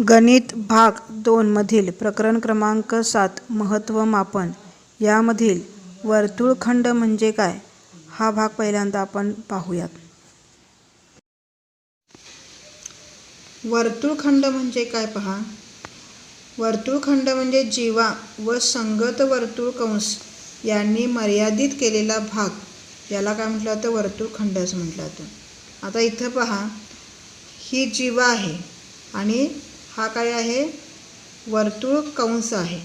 गणित भाग 2 मधील प्रकरण क्रमांक 7 महत्त्व मापन यामधील वर्तुळखंड म्हणजे काय हा भाग पहिल्यांदा आपण पाहूयात. वर्तुळखंड म्हणजे काय पहा. वर्तुळखंड म्हणजे जीवा व संगत वर्तुळ कंस यांनी मर्यादित केलेला भाग याला काय म्हटलं जातं, वर्तुळखंड असं म्हटलं जातं. आता इथं पहा, ही जीवा आहे आणि हा काय आहे, वर्तुळ कंस आहे.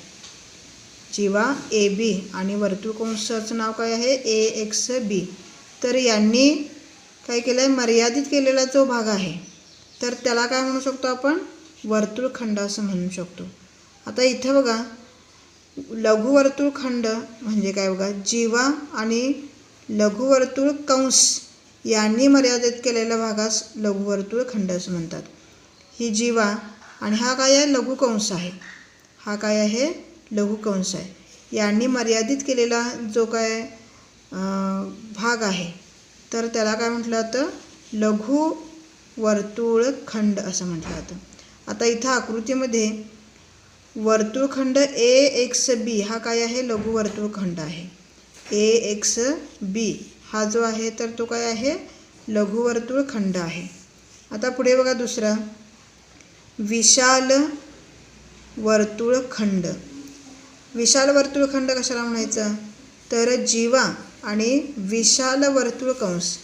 जीवा ए बी आणि वर्तुळ कंसाचं नाव काय आहे, ए एक्स बी. तर यांनी काय केलं आहे, मर्यादित केलेला जो भाग आहे तर त्याला काय म्हणू शकतो आपण, वर्तुळखंड असं म्हणू शकतो. आता इथं बघा, लघुवर्तुळखंड म्हणजे काय बघा, जीवा आणि लघुवर्तुळ कंस यांनी मर्यादित केलेल्या भागास लघुवर्तुळखंड असं म्हणतात. ही जीवा आणि हा काय आहे, लघुकंस आहे. हा काय आहे, लघुकंस आहे. यांनी मर्यादित केलेला जो काय भाग आहे तर त्याला काय म्हटलं जातं, लघुवर्तुळखंड असं म्हटलं जातं. आता इथं आकृतीमध्ये वर्तुळखंड ए एक्स बी हा काय आहे, लघुवर्तुळखंड आहे. ए एक्स बी हा जो आहे तर तो काय आहे, लघुवर्तुळखंड आहे. आता पुढे बघा दुसरा, विशाल वर्तुळखंड. विशाल वर्तुळखंड कशाला म्हणायचं, तर जीवा आणि विशाल वर्तुळकंस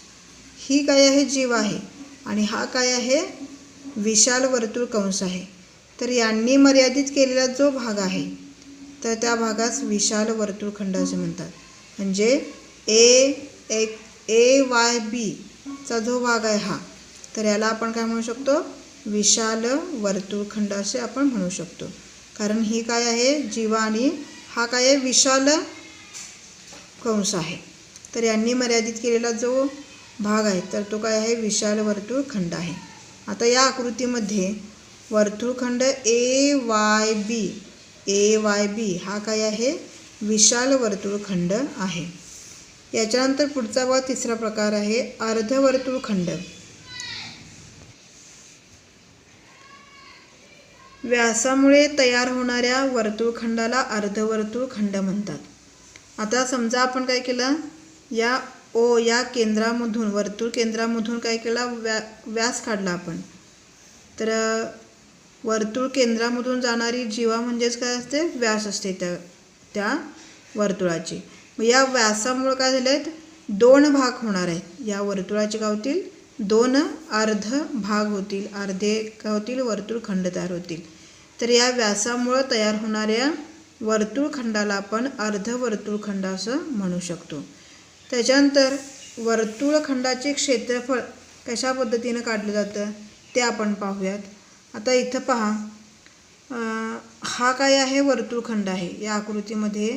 ही काय आहे, जीवा आहे आणि हा काय आहे, विशाल वर्तुळकंस आहे. तर यांनी मर्यादित केलेला जो भाग आहे तर त्या भागास विशाल वर्तुळखंड असे म्हणतात. म्हणजे ए वाय बी चा जो भाग आहे हा, तर याला आपण काय म्हणू शकतो, विशाल वर्तुळखंड असे आपण म्हणू शकतो. कारण ही काय आहे, जीवा आणि हा काय आहे, विशाल कंस आहे. तर यांनी मर्यादित केलेला जो भाग आहे तर तो काय आहे, विशाल वर्तुळखंड आहे. आता या आकृतीमध्ये वर्तुळखंड ए वाय बी हा काय आहे, विशाल वर्तुळखंड आहे. याच्यानंतर पुढचा बघा, तिसरा प्रकार आहे अर्धवर्तुळखंड. व्यासामुळे तयार होणाऱ्या वर्तुळखंडाला अर्धवर्तुळखंड म्हणतात. आता समजा आपण काय केलं, या ओ या केंद्रामधून, वर्तुळ केंद्रामधून काय केला, व्यास काढला आपण. तर वर्तुळ केंद्रामधून जाणारी जीवा म्हणजेच काय असते, व्यास असते त्या वर्तुळाची. मग या व्यासामुळे काय झाले आहेत, दोन भाग होणार आहेत. या वर्तुळाचे काय होतील, दोन अर्ध भाग होतील, अर्धे काय होतील, वर्तुळखंड तयार होतील. तर या व्यासामुळे तयार होणाऱ्या वर्तुळखंडाला आपण अर्धवर्तुळखंड असं म्हणू शकतो. त्याच्यानंतर वर्तुळखंडाचे क्षेत्रफळ कशा पद्धतीनं काढलं जातं ते आपण पाहूयात. आता इथं पहा, हा काय आहे, वर्तुळखंड आहे. या आकृतीमध्ये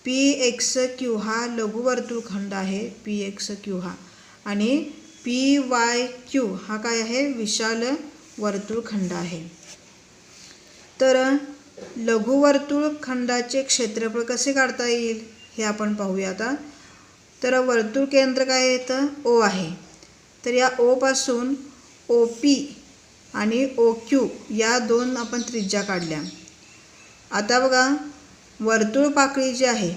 पी एक्स क्यू हा लघुवर्तुळखंड आहे, पी एक्स क्यू हा, आणि पी वाय क्यू हा काय आहे, विशाल वर्तुळखंड आहे. तर लघुवर्तुळखंडाचे क्षेत्रफळ कसे काढता येईल हे आपण पाहूया आता. तर वर्तुळ केंद्र काय येतं, ओ आहे. तर या ओ पासून ओ पी आणि ओ क्यू या दोन आपण त्रिज्या काढल्या. आता बघा, वर्तुळ पाकळी जी आहे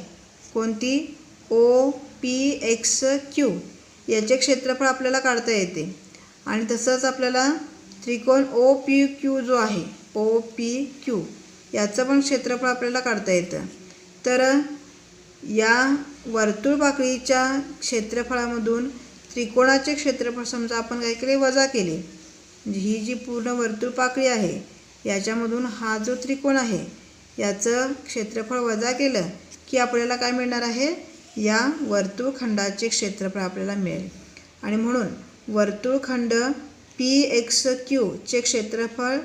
कोणती, ओ पी एक्स क्यू याचे क्षेत्रफळ आपल्याला काढता येते. आणि तसंच आपल्याला त्रिकोण ओ पी क्यू जो आहे, ओ पी क्यू याचं पण क्षेत्रफळ आपल्याला काढता येतं. तर या वर्तुळ पाकळीच्या क्षेत्रफळामधून त्रिकोणाचे क्षेत्रफळ समजा आपण काय केले, वजा केले. म्हणजे ही जी पूर्ण वर्तुळ पाकळी आहे याच्यामधून हा जो त्रिकोण आहे याचं क्षेत्रफळ वजा केलं की आपल्याला काय मिळणार आहे, या वर्तुळखंडाचे क्षेत्रफळ आपल्याला मिळेल. आणि म्हणून वर्तुळखंड पी एक्स क्यू चे क्षेत्रफळ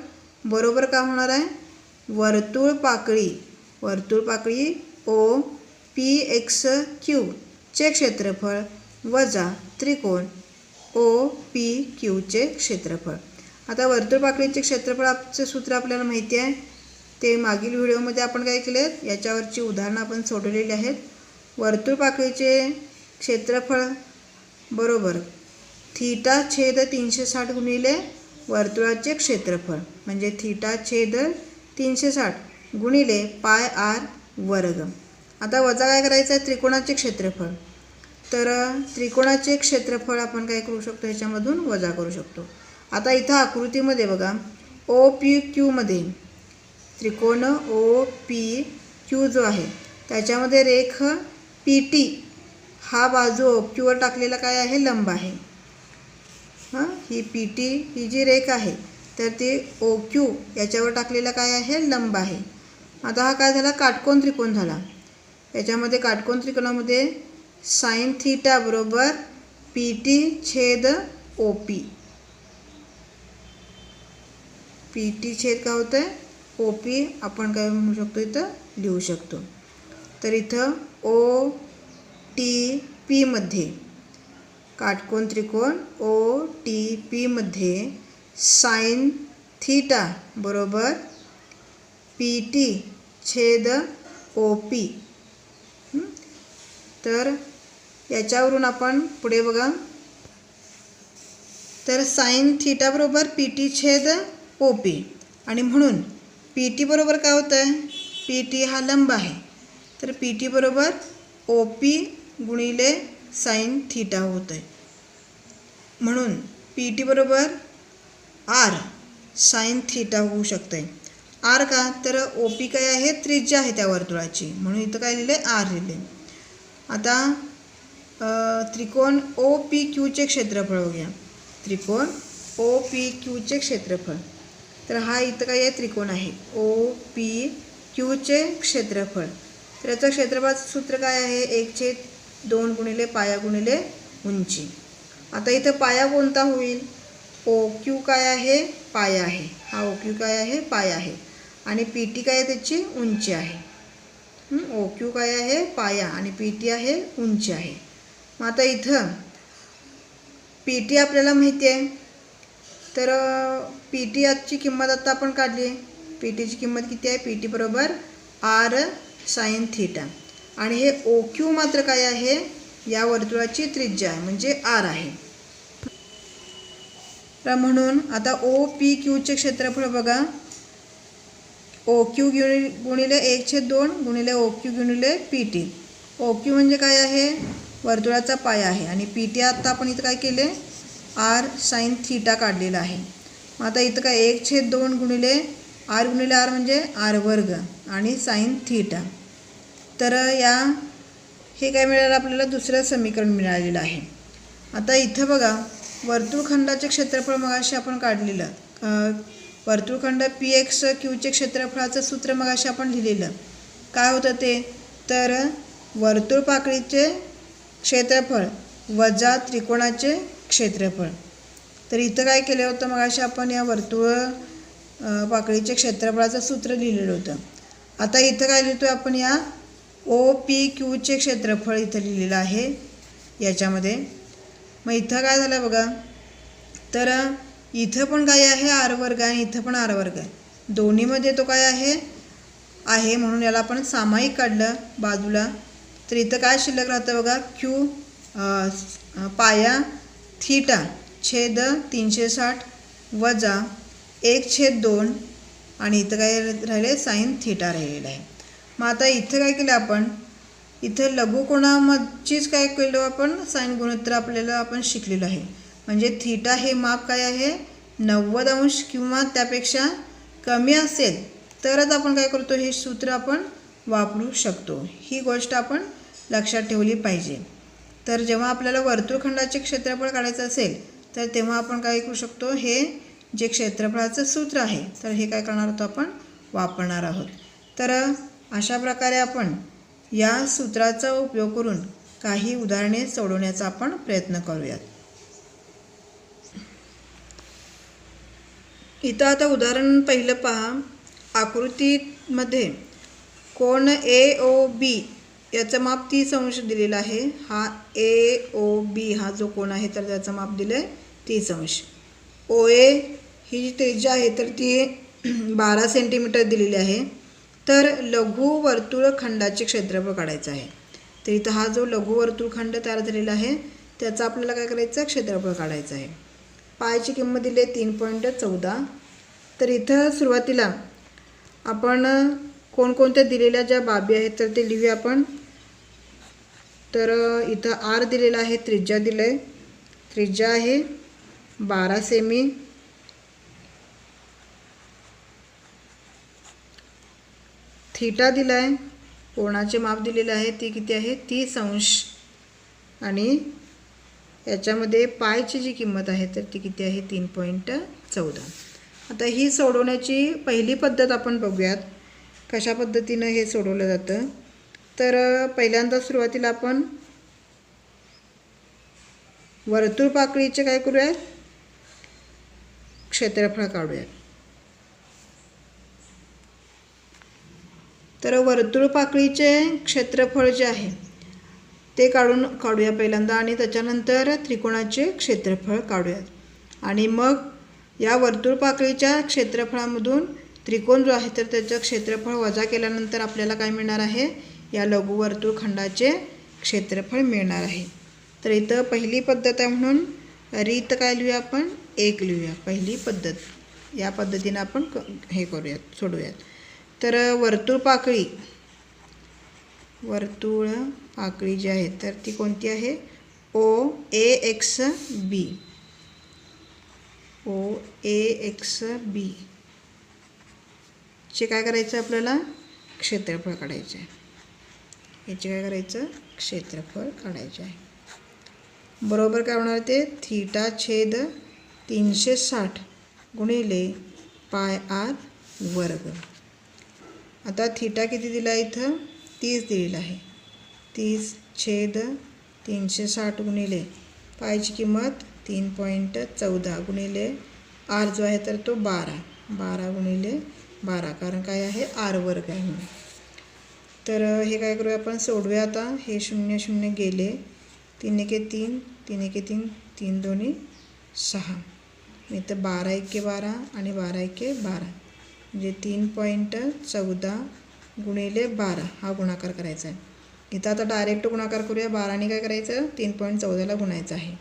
बरोबर का होणार आहे, वर्तुळ पाकळी ओ पी एक्स क्यू चे क्षेत्रफळ वजा त्रिकोण ओ पी क्यूचे क्षेत्रफळ. आता वर्तुळ पाकळीचे क्षेत्रफळाचे सूत्र आपल्याला माहिती आहे, ते मागील व्हिडिओमध्ये आपण काय केले, याच्यावरची उदाहरणं आपण सोडवलेली आहेत. वर्तुळ पाकळीचे क्षेत्रफळ बरोबर θ/360 गुणिले वर्तुळाचे क्षेत्रफळ म्हणजे थीटा छेद 360 गुणिले पाय आर वर्ग. आता वजा काय करायचं आहे, त्रिकोणाचे क्षेत्रफळ. तर त्रिकोणाचे क्षेत्रफळ आपण काय करू शकतो, ह्याच्यामधून वजा करू शकतो. आता इथं आकृतीमध्ये बघा ओ पी क्यूमध्ये त्रिकोण ओ पी क्यू जो आहे त्याच्यामध्ये रेख पी टी हा बाजू ओ क्यूवर टाकलेला काय आहे, लंब आहे. ही पी टी ही जी रेख आहे तर ती ओ क्यू याच्यावर टाकलेला काय आहे, लंब आहे. आता हा काय झाला, काटकोन त्रिकोण झाला. याच्यामध्ये काटकोन त्रिकोणामध्ये साइन थीटा बरोबर पी टी छेद ओ पी. पी टी छेद काय होतं आहे, ओ पी आपण काय म्हणू शकतो, इथं लिहू शकतो. तर इथं ओ टी पीमध्ये काटकोन त्रिकोण ओ टी पीमध्ये साइन थीटा बरोबर पी टी छेद ओ पी. तर याच्यावरून आपण पुढे बघा, तर साइन थीटा बरोबर पी टी छेद ओ पी आणि म्हणून पी टी बरोबर काय होतं आहे, पी टी हा लंब आहे तर पी टी बरोबर ओ पी गुणिले साइन थीटा होतं आहे. म्हणून पी टी बरोबर आर साइन थीटा होऊ शकतं आहे. आर का, तर ओ पी काय आहे, त्रिज्या आहे त्या वर्तुळाची, म्हणून इथं काय लिहिले, आर लिहिले. आता त्रिकोण ओ पी क्यूचे क्षेत्रफळ बघूया. त्रिकोण ओ पी क्यूचे क्षेत्रफळ, तर हा इथं काय आहे, त्रिकोण आहे ओ पी क्यूचे क्षेत्रफळ. तर याचं क्षेत्रफळाचं सूत्र काय आहे, 1/2 गुणिले पाया गुणिले उंची. आता इथं पाया कोणता होईल, ओ क्यू काय आहे, पाया आहे. हा ओ क्यू काय आहे, पाया आहे आणि पी टी काय आहे, त्याची उंची आहे. ओ क्यू काय आहे, पाया आणि पी टी आहे, उंची आहे. मग आता इथं पी टी आपल्याला माहिती आहे, तर पी टी याची किंमत आता आपण काढली आहे. पी टीची किंमत किती आहे, पी टी बरोबर आर साइन थीटा आणि हे ओ क्यू मात्र काय आहे, या वर्तुळाची त्रिज्या आहे म्हणजे आर आहे. तर म्हणून आता ओ पी क्यूचे क्षेत्रफळ बघा, ओ क्यू गुणिले 1/2 गुणिले ओ क्यू गुणिले पी टी. ओ क्यू म्हणजे काय आहे, वर्तुळाचा पाया आहे आणि पी टी आत्ता आपण इथं काय केले, आर साइन थीटा काढलेला आहे. मग आता इथं काय 1/2 गुणिले आर म्हणजे आर वर्ग आणि साइन थीटा. तर हे काय मिळालं आपल्याला, दुसरं समीकरण मिळालेलं आहे. आता इथं बघा वर्तुळखंडाचे क्षेत्रफळ मगाशी आपण काढलेलं, वर्तुळखंड पी एक्स क्यूचे क्षेत्रफळाचं सूत्र मगाशी आपण लिहिलेलं. काय होतं ते, तर वर्तुळ पाकळीचे क्षेत्रफळ वजा त्रिकोणाचे क्षेत्रफळ. तर इथं काय केलं होतं, मगाशी आपण या वर्तुळ पाकळीचे क्षेत्रफळाचं सूत्र लिहिलेलं होतं. आता इथं काय लिहितो आपण, या ओ पी क्यूचे क्षेत्रफळ इथं लिहिलेलं आहे याच्यामध्ये. मग इथं काय झालं बघा, तर इथं पण काय आहे, आर वर्ग आणि इथं पण आर वर्ग आहे. दोन्हीमध्ये तो काय आहे म्हणून याला आपण सामायिक काढलं बाजूला. तर इथं काय शिल्लक राहतं बघा, क्यू पाया थीटा छेद 360 वजा 1/2 आणि इथं काय राहिले, साइन थीटा राहिलेलं आहे. मग आता इथं काय केलं आपण, इथं लघुकोणामधीच काय केलं आपण, साइन गुणोत्तर आपल्याला आपण शिकलेलं आहे. म्हणजे थीटा हे माप काय आहे, 90 अंश किंवा त्यापेक्षा कमी असेल तरच आपण काय करतो, हे सूत्र आपण वापरू शकतो. ही गोष्ट आपण लक्षात ठेवली पाहिजे. तर जेव्हा आपल्याला वर्तुळखंडाचे क्षेत्रफळ काढायचं असेल तर तेव्हा आपण काय करू शकतो, हे जे क्षेत्रफळाचं सूत्र आहे तर हे काय करणार आहोत, आपण वापरणार आहोत. तर अशा प्रकारे आपण या सूत्राचा उपयोग करून काही उदाहरणे सोडवण्याचा आपण प्रयत्न करूयात. इथं आता उदाहरण पहिलं पहा. आकृतीमध्ये कोण ए ओ बी याचं माप 30 अंश दिलेलं आहे. हा ए ओ बी हा जो कोण आहे तर त्याचं माप दिलं आहे 30 अंश. ओ ए ही जी त्रिज्या आहे तर ती 12 सेंटीमीटर दिलेली आहे. तर लघु वर्तुळखंडाचे क्षेत्रफळ काढायचं आहे. तर इथं हा जो लघु वर्तुळखंड तयार झालेला आहे त्याचं आपल्याला काय करायचं, क्षेत्रफळ काढायचं आहे. पायची किंमत दिली आहे 3.14. तर इथं सुरुवातीला आपण कोणकोणत्या दिलेल्या ज्या बाबी आहेत तर ते लिहूया आपण. तर इथं आर दिलेला आहे, त्रिज्या दिलं आहे, त्रिज्या आहे 12 सेमी. थीटा दिला आहे, कोणाचे माप दिलेलं आहे ती किती आहे 30 अंश. आणि याच्यामध्ये पायची जी किंमत आहे तर ती किती आहे 3.14. आता ही सोडवण्याची पहिली पद्धत आपण बघूयात कशा पद्धतीनं हे सोडवलं जातं. तर पहिल्यांदा सुरुवातीला आपण वर्तुळ पाकळीचे काय करूयात, क्षेत्रफळ काढूयात. तर वर्तुळ पाकळीचे क्षेत्रफळ जे आहे ते काढूया पहिल्यांदा आणि त्याच्यानंतर त्रिकोणाचे क्षेत्रफळ काढूयात. आणि मग या वर्तुळ पाकळीच्या क्षेत्रफळामधून त्रिकोण जो आहे तर त्याचं क्षेत्रफळ वजा केल्यानंतर आपल्याला काय मिळणार आहे, या लघुवर्तुळखंडाचे क्षेत्रफळ मिळणार आहे. तर इथं पहिली पद्धत आहे म्हणून रीत काय लिहूया आपण, 1 लिहूया. पहिली पद्धत, या पद्धतीनं आपण हे करूयात, सोडूयात. तर वर्तुळ पाकळी जी आहे तर ती कोणती आहे, OAXB. OAXB चे काय करायचं आपल्याला, क्षेत्रफळ काढायचं आहे. याचे काय करायचं, क्षेत्रफळ काढायचे आहे. बरोबर काय होणार ते, θ/360 गुणिले पाय आर वर्ग. आता थीटा किती दिला आहे इथं, 30 दिलेला आहे. 30/360 गुणिले पायची किंमत 3.14 गुणिले आर जो आहे तर तो 12 गुणिले 12, कारण काय आहे आर वर्ग आहे म्हणून. तर हे काय करूया आपण, सोडूया आता. हे 0 0 गेले, 3 1 3, 3 1 3, 3 2 6. इथं 12 1 12 आणि 12 1 12 म्हणजे 3.14 गुणिले 12 हा गुणाकार करायचा आहे. इथं आता डायरेक्ट गुणाकार करूया. 12ने काय करायचं, 3.14ला गुणायचं आहे.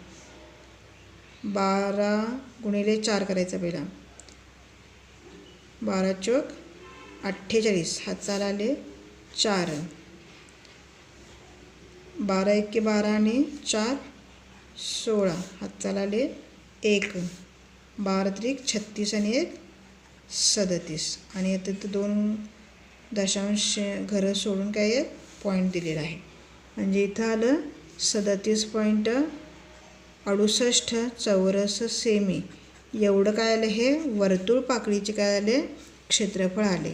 12 गुणिले 4 करायचं पहिला. 12 चौक 48, हातचाला आले 4. 12 1 12 आणि 4 16, हातचाला आले 1. 12 त्रिक 36 आणि 1 37. आणि आता तर 2 दशांश घरं सोडून काय आहे पॉईंट दिलेला आहे. म्हणजे इथं आलं 37.68 चौरस सेमी. एवढं काय आलं, हे वर्तुळ पाकळीचे काय आले, क्षेत्रफळ आले.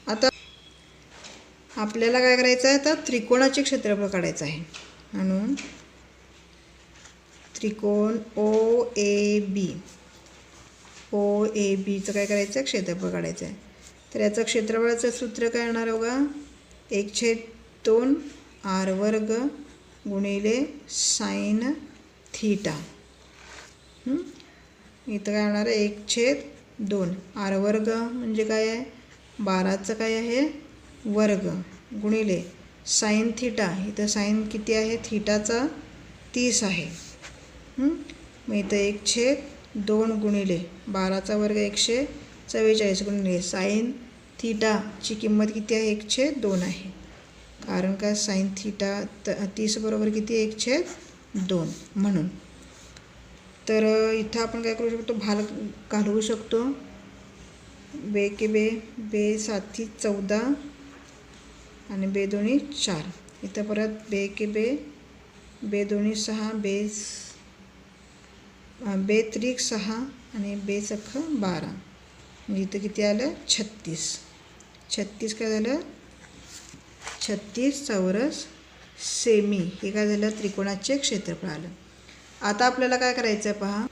आता आपल्याला काय करायचं आहे, आता त्रिकोणाचे क्षेत्रफळ काढायचं आहे. म्हणून त्रिकोण OABचं काय करायचं, क्षेत्रफळ काढायचं आहे. तर याचं क्षेत्रफळाचं सूत्र काय येणार बघा, 1/2 आर वर्ग गुणिले साइन थीटा. इथं काय होणार आहे, 1/2 आर वर्ग म्हणजे काय आहे, 12चं काय आहे वर्ग गुणिले साइन थीटा. इथं साइन किती आहे, थीटाचा 30 आहे. मग इथं 1/2 गुणिले 12चा वर्ग 144 गुणिले साइन थीटाची किंमत किती आहे, 1/2 आहे. कारण का साइन थीटा 30 बरोबर किती, 1/2 म्हणून. तर इथं आपण काय करू शकतो, भाग घालवू शकतो. बे के बे, बे 7 14 आणि बे 2 4. इथं परत बे के बे, बे 2 6, बे त्रिक 6 आणि बे सख 12. म्हणजे इथं किती आलं, 36 काय झालं, 36 चौरस सेमी. हे काय झालं, त्रिकोणाचे क्षेत्रफळ आलं. आता आपल्याला काय करायचं आहे पहा,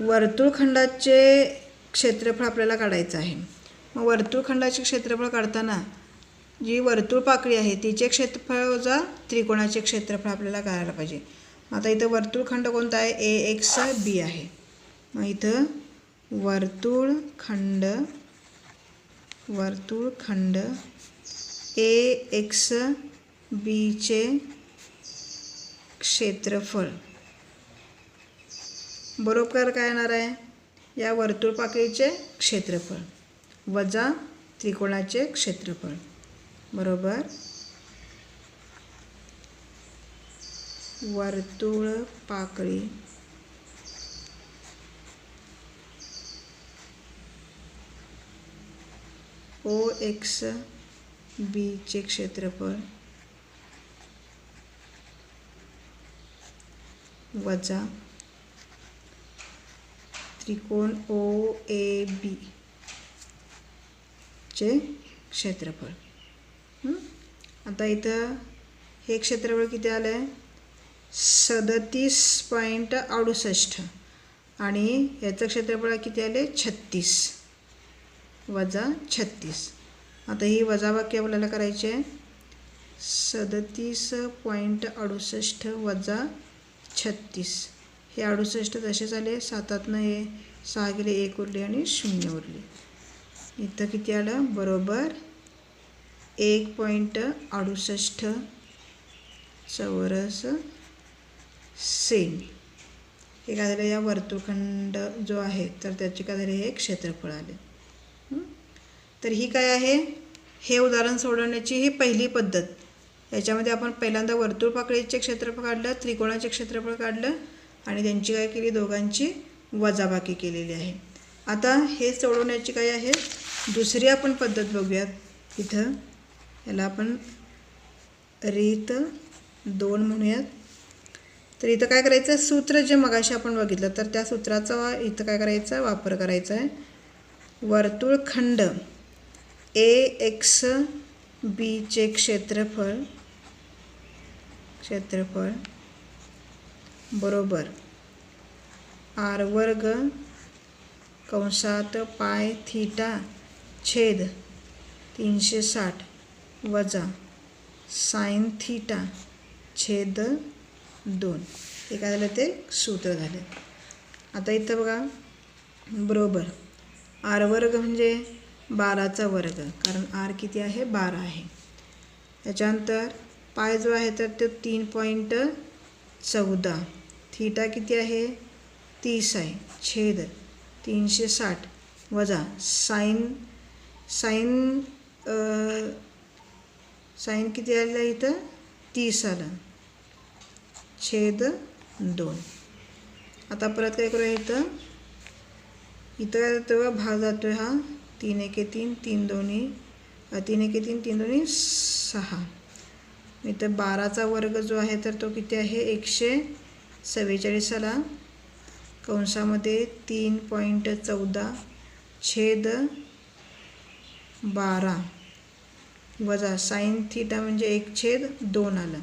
वर्तुळखंडाचे क्षेत्रफळ आपल्याला काढायचं आहे. मग वर्तुळखंडाचे क्षेत्रफळ काढताना जी वर्तुळ पाकळी आहे तिचे क्षेत्रफळ वजा त्रिकोणाचे क्षेत्रफळ आपल्याला काढायला पाहिजे. आता इथं वर्तुळखंड कोणता आहे, AXB आहे. मग इथं वर्तुळखंड AXBचे क्षेत्रफळ बरोबर काय येणार आहे, या वर्तुळपाकळीचे क्षेत्रफळ वजा त्रिकोणाचे क्षेत्रफळ बरोबर वर्तुळपाकळी OXB चे क्षेत्रफळ वजा त्रिकोण OAB चे क्षेत्रफळ. आता इथं हे क्षेत्रफळ किती आलं आहे, 37.68 आणि याचं क्षेत्रफळ किती आले 36 वजा 36. आता ही वजाबाकी आपल्याला करायची आहे, 37.68 वजा 36. हे 68 तसेच आले, 7तनं हे 6 गेले, 1 उरले आणि 0 उरले. इथं किती आलं बरोबर 1.68 चौरस सें. हे काय झालं, या वर्तुळखंड जो आहे तर त्याचे काय झाले, हे क्षेत्रफळ आले. तर ही काय आहे, हे उदाहरण सोडवण्याची ही पहिली पद्धत. याच्यामध्ये आपण पहिल्यांदा वर्तुळपाकळीचे क्षेत्रफळ काढलं, त्रिकोणाचे क्षेत्रफळ काढलं आणि त्यांची काय केली, दोघांची वजाबाकी केलेली आहे. आता हे सोडवण्याची काय आहे, दुसरी आपण पद्धत बघूयात. इथं याला आपण रीत 2 म्हणूयात. तर इथं काय करायचं, सूत्र जे मगाशी आपण बघितलं तर त्या सूत्राचा इथं काय करायचं, वापर करायचा आहे. वर्तुळखंड AXB चे क्षेत्रफळ बरोबर r² कंसात पाय थीटा छेद 360 वजा साइन थीटा छेद 2. हे काय झालं, ते सूत्र झालं. आता इथं बघा बरोबर r² म्हणजे 12चा वर्ग, कारण r किती आहे 12 आहे. त्याच्यानंतर पाय जो आहे तर तो 3.14, थीटा किती आहे 30 आहे, छेद 360 वजा साइन किती आलं, इथं 30 आलं, छेद 2. आता परत काय करूया, इथं काय जातो, भाग जातो आहे हा, 3 एके 3, 3 दोन्ही 6. इथं 12चा वर्ग जो आहे तर तो किती आहे 144 आला, कंसामध्ये 3.14 छेद 12 वजा साइन थीटा म्हणजे 1/2 आलं.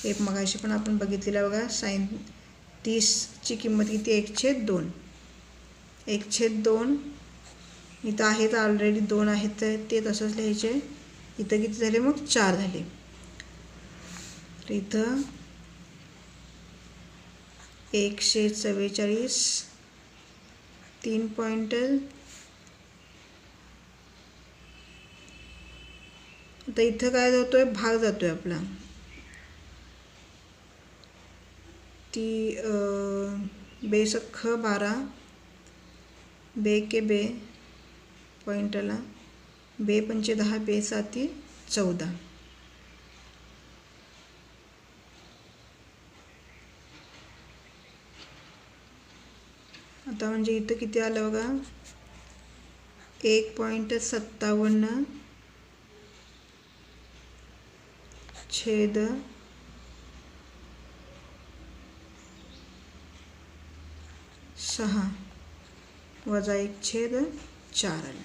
एक मगाशी पण आपण बघितलेलं बघा, साइन 30ची किंमत किती 1/2. 1/2 इथं आहेत ऑलरेडी 2 आहेत तर ते तसंच लिहायचे. इथं किती झाले मग 4 झाले. तर इथं 144 3 पॉइंट, आता इथं काय जातोय, भाग जातोय आपला, ती बेसख्ख 12 बे के बे पॉइंटला बे 5 10 बे 7 14. आता म्हणजे इथं किती आलं बघा 1.57 छेद 6 वजा 1/4 आलं.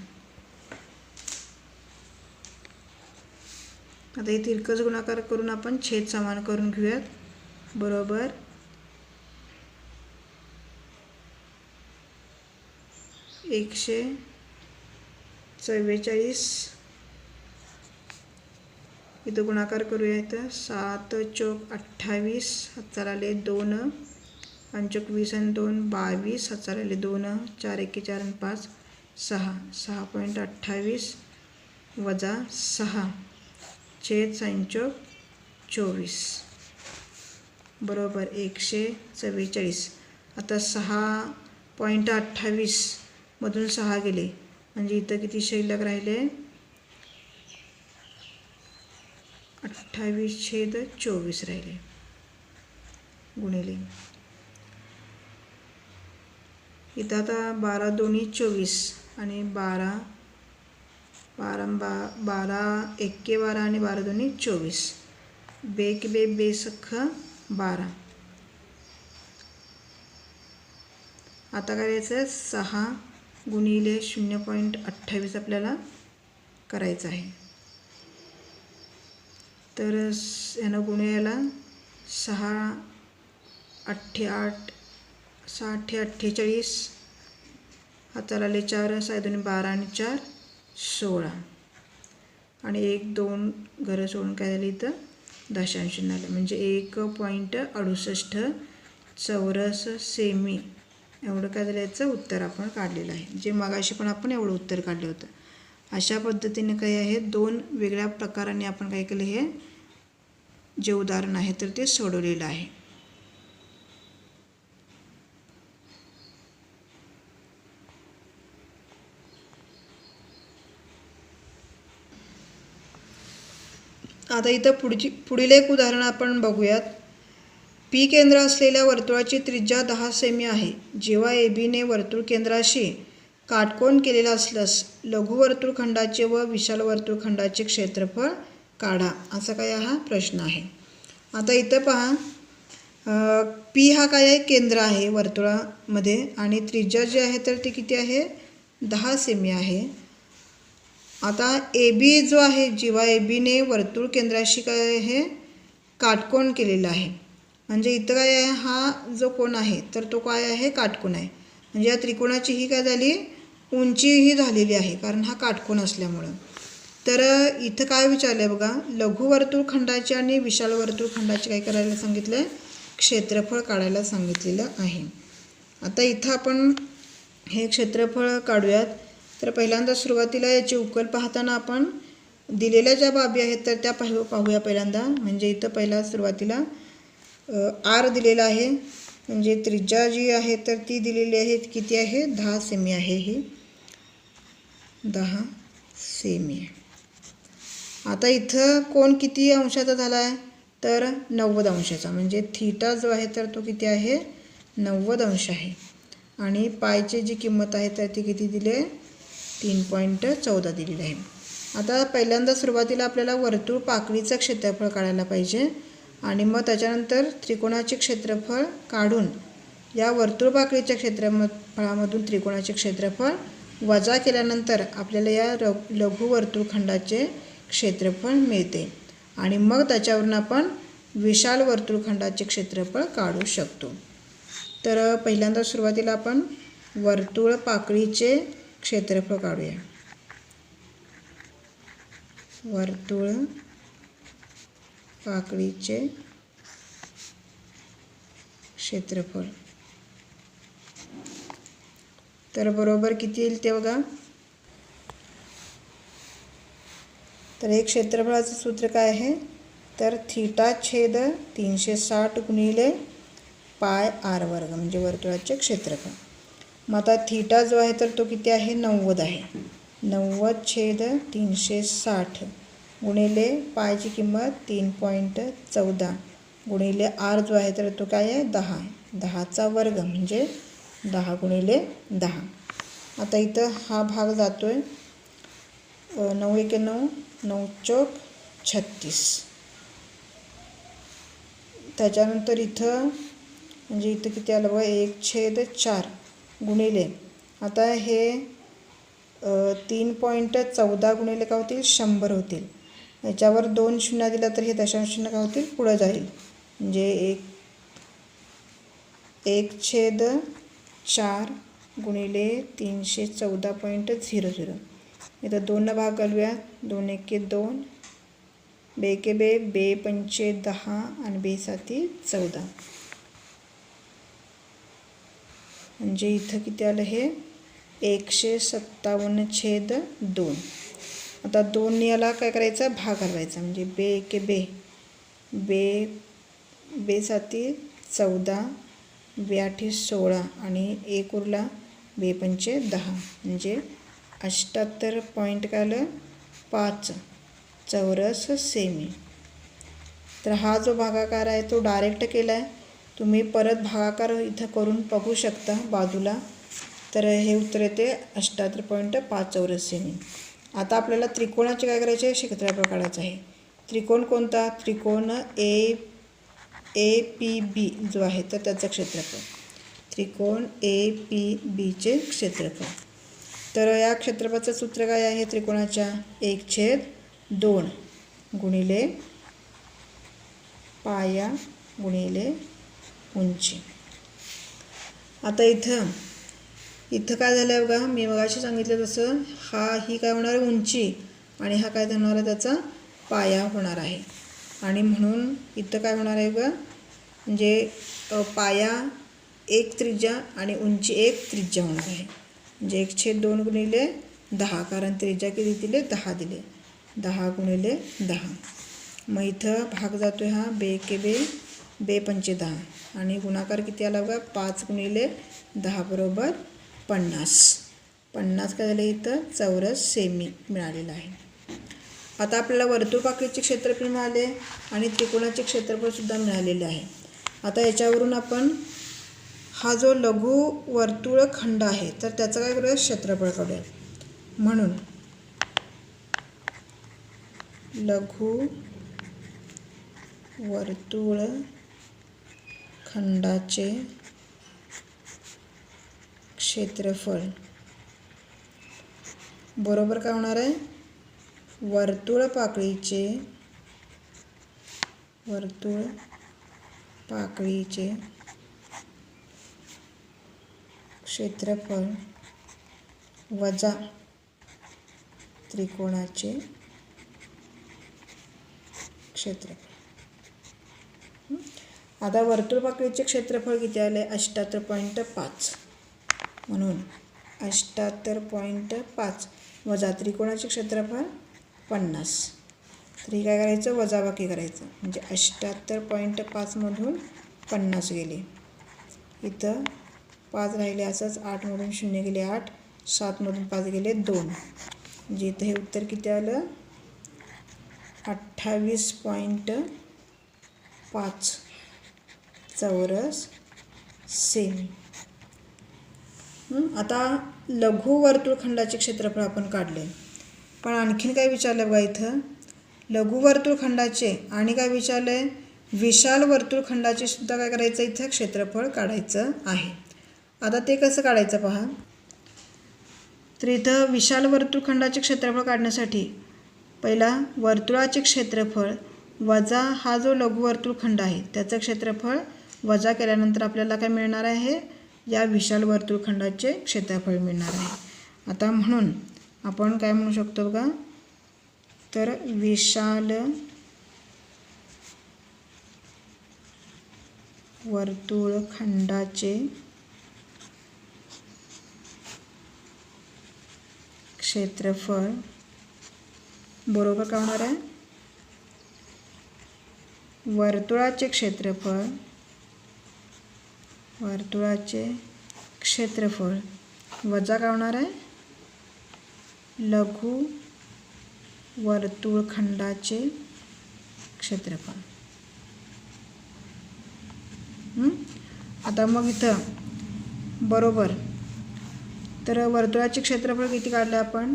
आता हे तिरकस गुणाकार करून आपण छेद समान करून घेऊयात. बरोबर 144 इथं गुणाकार करूया. इथं 7 चौक 28 हातचार आले 2 5 20 आणि 2 22 हातचार आले 2 4 1 4 आणि 5 6 6.28 वजा 6 छेद साइन चौक 24 बरोबर 144. आता 6.28 मधून 6 गेले म्हणजे इथं किती शिल्लक राहिले 28/24 राहिले गुणिले इथं आता 12 दोन्ही 24 आणि 12 एक्के 12 आणि 12 दोन्ही 24 बेक बे बेसख 12. आता करायचं 6 गुणिले 0.28 आपल्याला करायचं आहे. तर यानं गुणिले 6 8 48 हाताला आले 4 6 2 12 आणि 4 16 आणि 1 2 घरं सोडून काय झालं इथं दशांश आलं म्हणजे 1.68 चौरस सेमी एवढं काय झालं याचं उत्तर आपण काढलेलं आहे. जे मगाशी पण आपण एवढं उत्तर काढलं होतं. अशा पद्धतीने काय आहे 2 वेगळ्या प्रकाराने आपण काय केलं हे जे उदाहरण आहे तर ते सोडवलेलं आहे. आता इथं पुढील एक उदाहरण आपण बघूयात. पी केंद्र असलेल्या वर्तुळाची त्रिज्या 10 सेमी आहे. जेव्हा ए बीने वर्तुळ केंद्राशी काटकोन केलेला असल्यास लघुवर्तुळखंडाचे व विशाल वर्तुळखंडाचे क्षेत्रफळ काढा. असा काय हा प्रश्न आहे. आता इथं पहा पी हा काय आहे केंद्र आहे वर्तुळामध्ये आणि त्रिज्या जी आहे तर ती किती आहे 10 सेमी आहे. आता ए बी जो आहे जेव्हा ए बीने वर्तुळ केंद्राशी काय आहे काटकोन केलेला आहे म्हणजे इथं काय आहे हा जो कोन आहे तर तो काय आहे काटकोन आहे म्हणजे या त्रिकोणाची ही काय झाली उंची ही झालेली आहे कारण हा काटकोन असल्यामुळं. तर इथं काय विचारलं आहे बघा लघुवर्तुळखंडाचे आणि विशाल वर्तुळखंडाचे काय करायला सांगितलं आहे क्षेत्रफळ काढायला सांगितलेलं आहे. आता इथं आपण हे क्षेत्रफळ काढूयात. तर पहिल्यांदा सुरुवातीला याची उकल पाहताना आपण दिलेल्या ज्या बाबी आहेत तर त्या पाहूया पहिल्यांदा. म्हणजे इथं पहिला सुरुवातीला आर दिलेला आहे म्हणजे त्रिज्या जी आहे तर ती दिलेली आहे किती आहे 10 सेमी आहे ही 10 सेमी आहे. आता इथं कोण किती अंशाचा झाला आहे तर 90 अंशाचा म्हणजे थीटा जो आहे तर तो किती आहे 90 अंश आहे आणि पायची जी किंमत आहे तर ती किती दिली आहे 3.14 दिलेली आहे. आता पहिल्यांदा सुरुवातीला आपल्याला वर्तुळ पाकळीचं क्षेत्रफळ काढायला पाहिजे आणि मग त्याच्यानंतर त्रिकोणाचे क्षेत्रफळ काढून या वर्तुळ पाकळीच्या क्षेत्रफळामधून त्रिकोणाचे क्षेत्रफळ वजा केल्यानंतर आपल्याला या लघुवर्तुळखंडाचे क्षेत्रफळ मिळते आणि मग त्याच्यावरून आपण विशाल वर्तुळखंडाचे क्षेत्रफळ काढू शकतो. तर पहिल्यांदा सुरुवातीला आपण वर्तुळ पाकळीचे क्षेत्रफळ काढूया. वर्तुळ पाकळीचे क्षेत्रफळ तर बरोबर किती येईल ते बघा. तर हे क्षेत्रफळाचं सूत्र काय आहे तर थीटा छेद 360 गुणिले पाय आर वर्ग म्हणजे वर्तुळाचे क्षेत्रफळ. मग आता थीटा जो आहे तर तो किती आहे 90 आहे 90/360 गुणिले पायची किंमत 3.14 गुणिले आर जो आहे तर तो काय आहे 10 10चा वर्ग म्हणजे 10 गुणिले 10. आता इथं हा भाग जातो आहे 9 1 9 9 चौक 36. त्याच्यानंतर इथं म्हणजे इथं किती आलं बघा 1/4 गुणिले आता हे 3.14 गुणिले काय होतील 100 होतील. याच्यावर 2 शून्य दिला तर हे दशांश चिन्ह काय होतील पुढं जाईल म्हणजे 1/4 गुणिले 314.00. इथं 2 भाग घालूया 2 1 2 बे के बे 5 10 आणि 7 14 म्हणजे इथं किती आलं हे 157/2. आता 2 याला काय करायचं भाग घालवायचा म्हणजे बे 7 14 8 16 आणि 1 उरला 2 पंचे 10 म्हणजे 78 पॉईंट काय आलं 5 चौरस सेमी. तर हा जो भागाकार आहे तो डायरेक्ट केला आहे. तुम्ही परत भागाकार इथं करून बघू शकता बाजूला. तर हे उत्तर येते 78.5 चौरस सेमी. आता आपल्याला त्रिकोणाचे काय करायचे आहे क्षेत्रफळ काढायचं आहे. त्रिकोण कोणता त्रिकोण ए पी बी जो आहे तर त्याचं क्षेत्रफळ त्रिकोण ए पी बीचे क्षेत्रफळ. तर या क्षेत्रफळाचं सूत्र काय आहे त्रिकोणाच्या 1/2 गुणिले पाया गुणिले उंची. आता इथं काय झालं आहे बघा मी मगाशी सांगितलं तसं ही काय होणार आहे उंची आणि हा काय होणार आहे त्याचा पाया होणार आहे. आणि म्हणून इथं काय होणार आहे बघा म्हणजे पाया 1 त्रिज्या आणि उंची 1 त्रिज्या होणार आहे. म्हणजे 1/2 गुणिले 10 कारण त्रिज्या किती दिले 10 दिले 10 गुणिले 10. मग इथं भाग जातो हा 2 के 2 पंचे 10 आणि गुणाकार किती आला बघा 5 गुणिले 10 बरोबर 50 काय झालं इथं चौरस सेमी मिळालेलं आहे. आता आपल्याला वर्तुळपाकळीचे क्षेत्रफळ मिळाले आणि त्रिकोणाचे क्षेत्रफळसुद्धा मिळालेले आहे. आता याच्यावरून आपण हा जो लघु वर्तुळखंड आहे तर त्याचं काय करूया क्षेत्रफळ काढूया. म्हणून लघु वर्तुळखंडाचे क्षेत्रफळ बरोबर काय होणार आहे वर्तुळपाकळीचे क्षेत्रफळ वजा त्रिकोणाचे क्षेत्रफळ. आता वर्तुळपाकळीचे क्षेत्रफळ किती आले 78.5 म्हणून 78.5 वजा त्रिकोणाचे क्षेत्रफळ 50. तर हे काय करायचं वजाबाकी करायचं म्हणजे 78.5 मधून 50 गेले. इथं 5 राहिले असंच 8 मधून 0 गेले 8 7 मधून 5 गेले 2 म्हणजे इथं हे उत्तर किती आलं 28.5 चौरस सेमी. आता लघु वर्तुळखंडाचे क्षेत्रफळ आपण काढले पण आणखीन काय विचारलं बघा इथं लघु वर्तुळखंडाचे आणि काय विचारलं आहे विशाल वर्तुळखंडाचे सुद्धा काय करायचं इथं क्षेत्रफळ काढायचं आहे. आता ते कसं काढायचं पहा. तर इथं विशाल वर्तुळखंडाचे क्षेत्रफळ काढण्यासाठी पहिला वर्तुळाचे क्षेत्रफळ वजा हा जो लघु वर्तुळखंड आहे त्याचं क्षेत्रफळ वजा केल्यानंतर आपल्याला काय मिळणार आहे या विशाल वर्तुळखंडाचे क्षेत्रफळ मिळणार आहे. आता म्हणून आपण काय म्हणू शकतो बघा तर विशाल वर्तुळखंडाचे क्षेत्रफळ बरोबर काय होणार आहे वर्तुळाचे क्षेत्रफळ वजा काय होणार आहे लघु वर्तुळखंडाचे क्षेत्रफळ. आता मग इथं बरोबर तर वर्तुळाचे क्षेत्रफळ किती काढले आपण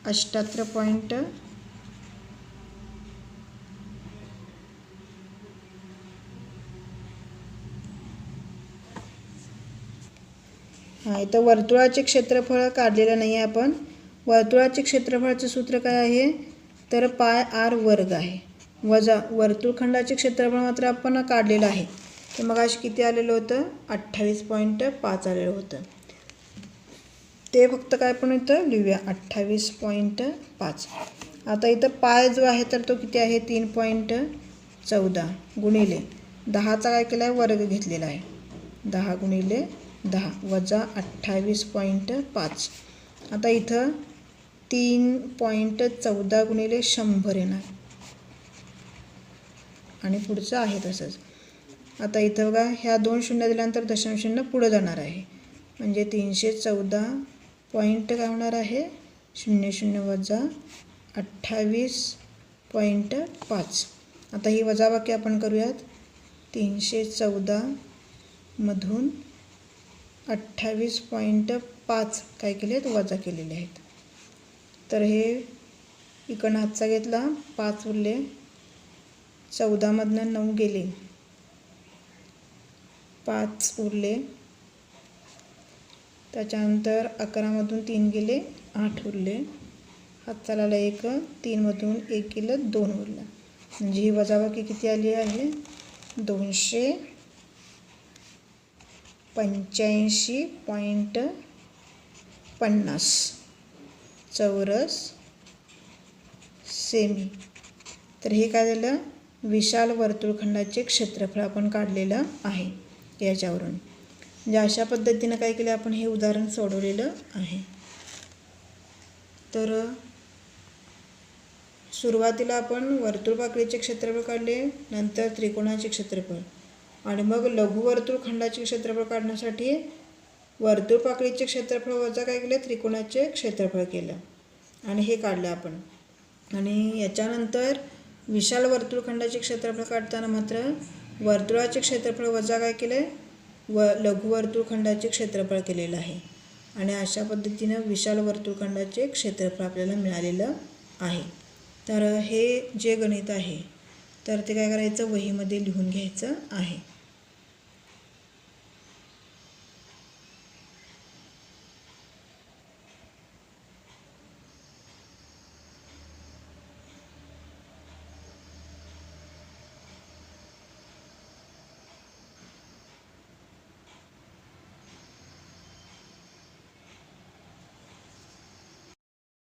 78. इथं वर्तुळाचे क्षेत्रफळ काढलेलं नाही आहे आपण. वर्तुळाचे क्षेत्रफळाचं सूत्र काय आहे तर पाय आर वर्ग आहे वजा वर्तुळखंडाचे क्षेत्रफळ मात्र आपण काढलेलं आहे. ते मग अशी किती आलेलं होतं 28.5 आलेलं होतं. ते फक्त काय पण इथं लिहूया 28.5. आता इथं पाय जो आहे तर तो किती आहे 3.14 गुणिले 10चा काय केला आहे वर्ग घेतलेला आहे 10 गुणिले 10 वजा 28.5. आता इथं 3.14 गुणिले 100 येणार आणि पुढचं आहे तसंच आता इथं बघा ह्या 2 शून्य दिल्यानंतर दशांश चिन्ह पुढं जाणार आहे, म्हणजे 314 पॉईंट काय होणार आहे 00 वजा 28.5. आता ही वजाबाकी आपण करूयात. 314 मधून 28.5 काय केलेत वजा केलेले आहेत. तर हे इकडनं हातचा घेतला 5 उरले, 14 मधनं 9 गेले, 5 उरले, त्याच्यानंतर 11 मधून 3 गेले 8 उरले, हातचा लागला 1, 3 मधून 1 गेलं 2 उरलं, म्हणजे ही वजाबाकी किती आली आहे 285.50 चौरस सेमी. तर हे काय झालं विशाल वर्तुळखंडाचे क्षेत्रफळ आपण काढलेलं आहे याच्यावरून. म्हणजे अशा पद्धतीनं काय केलं आपण हे उदाहरण सोडवलेलं आहे. तर सुरुवातीला आपण वर्तुळपाकळीचे क्षेत्रफळ काढले, नंतर त्रिकोणाचे क्षेत्रफळ, आणि मग लघुवर्तुळखंडाचे क्षेत्रफळ काढण्यासाठी वर्तुळपाकळीचे क्षेत्रफळ वजा काय केले त्रिकोणाचे क्षेत्रफळ केलं आणि हे काढलं आपण. आणि याच्यानंतर विशाल वर्तुळखंडाचे क्षेत्रफळ काढताना मात्र वर्तुळाचे क्षेत्रफळ वजा काय केले लघुवर्तुळखंडाचे क्षेत्रफळ केलेलं आहे. आणि अशा पद्धतीनं विशाल वर्तुळखंडाचे क्षेत्रफळ आपल्याला मिळालेलं आहे. तर हे जे गणित आहे तर ते काय करायचं वहीमध्ये लिहून घ्यायचं आहे.